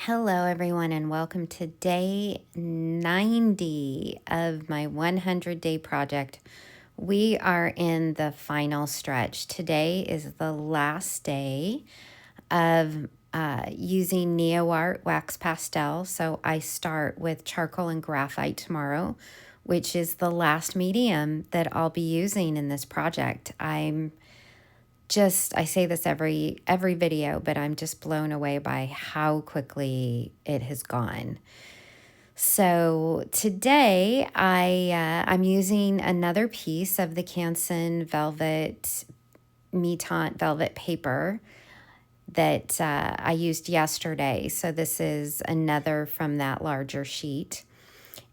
Hello, everyone, and welcome to day 90 of my 100-day project. We are in the final stretch. Today is the last day of using Neoart wax pastel. So I start with charcoal and graphite tomorrow, which is the last medium that I'll be using in this project. I say this every video, but I'm just blown away by how quickly it has gone. So today I'm using another piece of the Canson Mi Tientes Velvet paper that I used yesterday. So this is another from that larger sheet.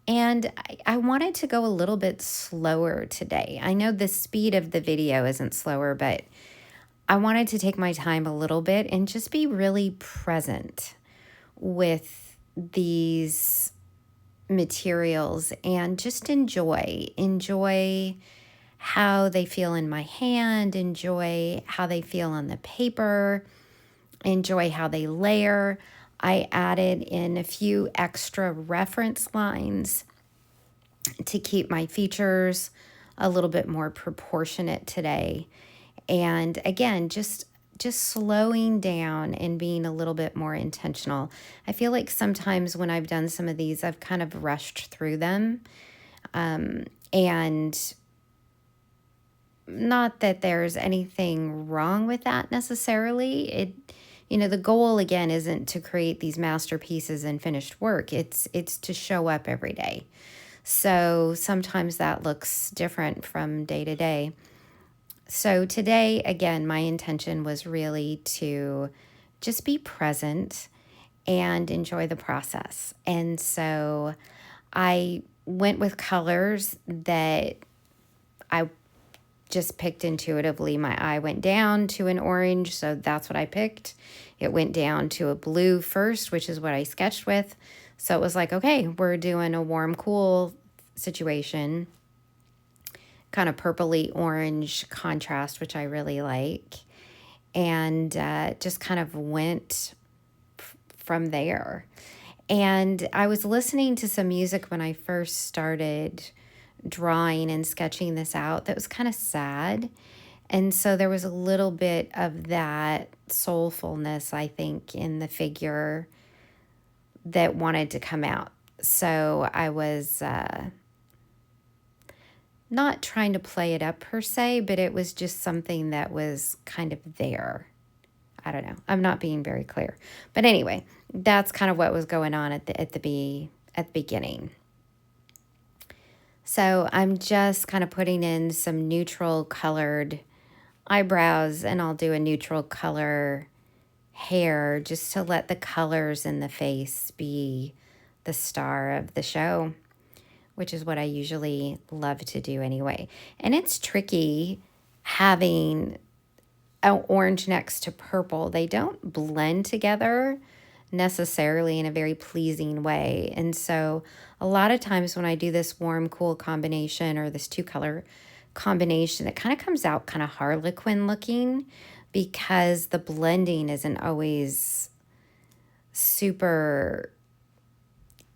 And I wanted to go a little bit slower today. I know the speed of the video isn't slower, but I wanted to take my time a little bit and just be really present with these materials and just enjoy how they feel in my hand, enjoy how they feel on the paper, enjoy how they layer. I added in a few extra reference lines to keep my features a little bit more proportionate today. And again, just slowing down and being a little bit more intentional. I feel like sometimes when I've done some of these, I've kind of rushed through them. And not that there's anything wrong with that necessarily. The goal again isn't to create these masterpieces and finished work. It's to show up every day. So sometimes that looks different from day to day. So today, again, my intention was really to just be present and enjoy the process. And so I went with colors that I just picked intuitively. My eye went down to an orange, so that's what I picked. It went down to a blue first, which is what I sketched with. So it was like, okay, we're doing a warm, cool situation. Kind of purpley orange contrast, which I really like, and just kind of went from there. And I was listening to some music when I first started drawing and sketching this out that was kind of sad, and so there was a little bit of that soulfulness, I think, in the figure that wanted to come out. So I was not trying to play it up per se, but it was just something that was kind of there. I don't know. I'm not being very clear. But anyway, that's kind of what was going on at the beginning. So I'm just kind of putting in some neutral colored eyebrows, and I'll do a neutral color hair just to let the colors in the face be the star of the show, which is what I usually love to do anyway. And it's tricky having an orange next to purple. They don't blend together necessarily in a very pleasing way. And so a lot of times when I do this warm, cool combination or this two-color combination, it kind of comes out kind of harlequin looking because the blending isn't always super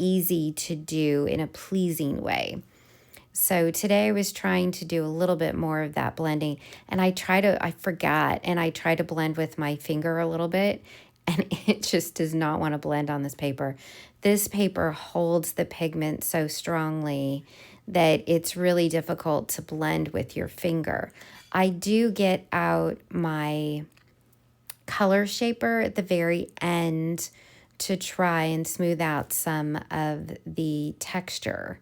easy to do in a pleasing way. So today I was trying to do a little bit more of that blending, and I forgot, and I try to blend with my finger a little bit, and it just does not want to blend on this paper. This paper holds the pigment so strongly that it's really difficult to blend with your finger. I do get out my color shaper at the very end to try and smooth out some of the texture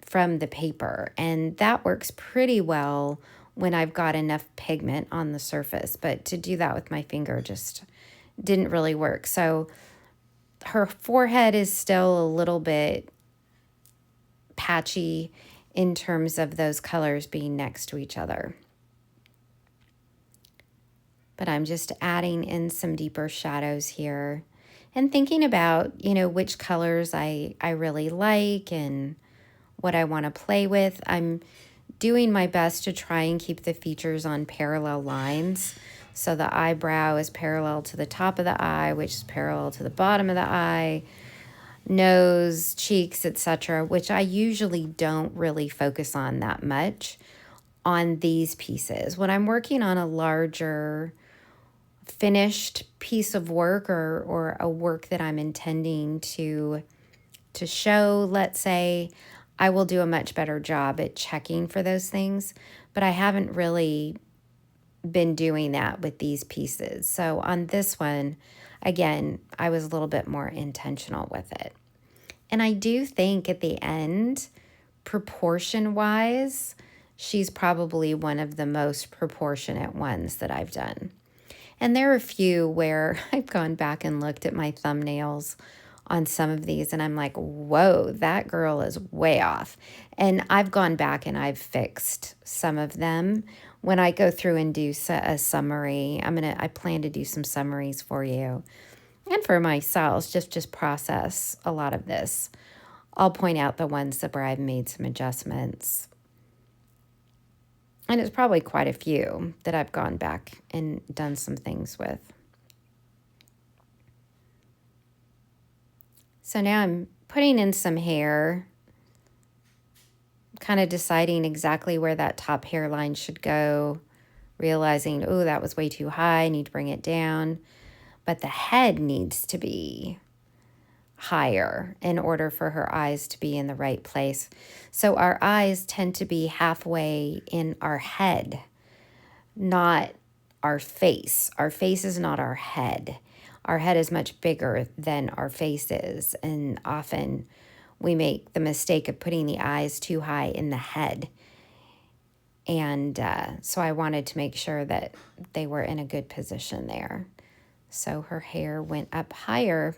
from the paper. And that works pretty well when I've got enough pigment on the surface. But to do that with my finger just didn't really work. So her forehead is still a little bit patchy in terms of those colors being next to each other. But I'm just adding in some deeper shadows here and thinking about, which colors I really like and what I want to play with. I'm doing my best to try and keep the features on parallel lines So the eyebrow is parallel to the top of the eye, which is parallel to the bottom of the eye, nose, cheeks, etc., which I usually don't really focus on that much on these pieces. When I'm working on a larger finished piece of work, or a work that I'm intending to show, let's say, I will do a much better job at checking for those things, but I haven't really been doing that with these pieces. So on this one, again, I was a little bit more intentional with it. And I do think at the end, proportion wise, she's probably one of the most proportionate ones that I've done. And there are a few where I've gone back and looked at my thumbnails on some of these and I'm like, whoa, that girl is way off. And I've gone back and I've fixed some of them. When I go through and do a summary, I plan to do some summaries for you and for myself, just process a lot of this. I'll point out the ones where I've made some adjustments. And it's probably quite a few that I've gone back and done some things with. So now I'm putting in some hair, kind of deciding exactly where that top hairline should go, realizing, oh, that was way too high, I need to bring it down. But the head needs to be higher in order for her eyes to be in the right place. So our eyes tend to be halfway in our head, not our face. Our face is not our head. Our head is much bigger than our face is, and often we make the mistake of putting the eyes too high in the head. And so I wanted to make sure that they were in a good position there. So her hair went up higher.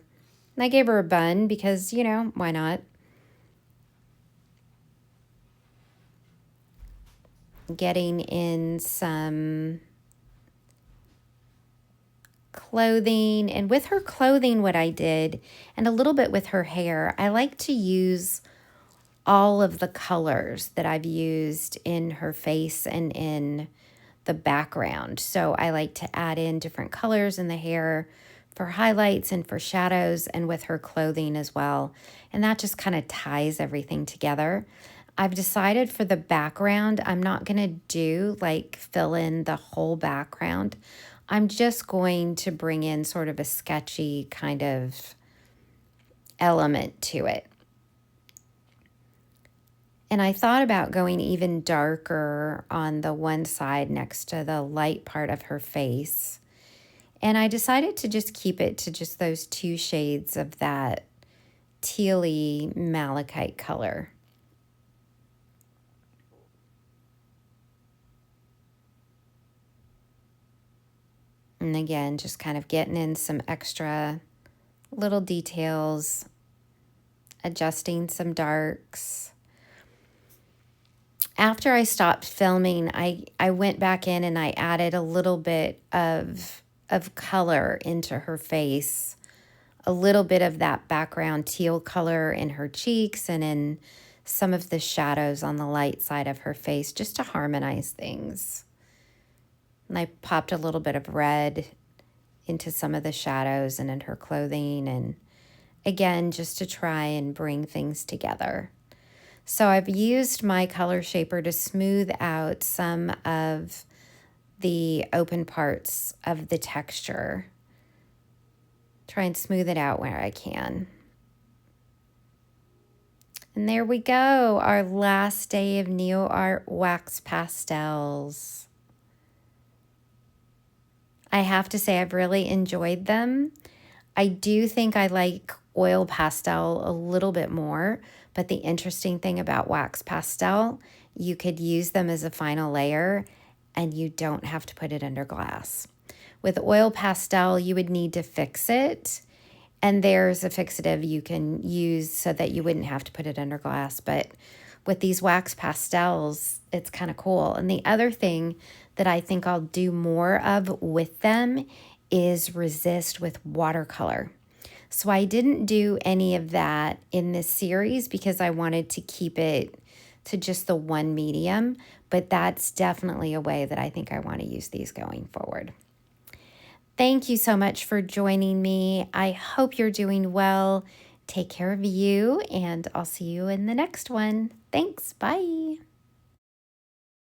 And I gave her a bun because, you know, why not? Getting in some clothing. And with her clothing, what I did, and a little bit with her hair, I like to use all of the colors that I've used in her face and in the background. So I like to add in different colors in the hair for highlights and for shadows, and with her clothing as well. And that just kind of ties everything together. I've decided for the background, I'm not going to do like fill in the whole background. I'm just going to bring in sort of a sketchy kind of element to it. And I thought about going even darker on the one side next to the light part of her face. And I decided to just keep it to just those two shades of that tealy malachite color. And again, just kind of getting in some extra little details, adjusting some darks. After I stopped filming, I went back in and I added a little bit of color into her face, a little bit of that background teal color in her cheeks and in some of the shadows on the light side of her face, just to harmonize things. And I popped a little bit of red into some of the shadows and in her clothing, and again, just to try and bring things together. So I've used my color shaper to smooth out some of the open parts of the texture. Try and smooth it out where I can. And there we go, our last day of Neoart wax pastels. I have to say I've really enjoyed them. I do think I like oil pastel a little bit more, but the interesting thing about wax pastel, you could use them as a final layer and you don't have to put it under glass. With oil pastel, you would need to fix it, and there's a fixative you can use so that you wouldn't have to put it under glass. But with these wax pastels, it's kind of cool. And the other thing that I think I'll do more of with them is resist with watercolor. So I didn't do any of that in this series because I wanted to keep it to just the one medium, but that's definitely a way that I think I want to use these going forward. Thank you so much for joining me. I hope you're doing well. Take care of you, and I'll see you in the next one. Thanks. Bye.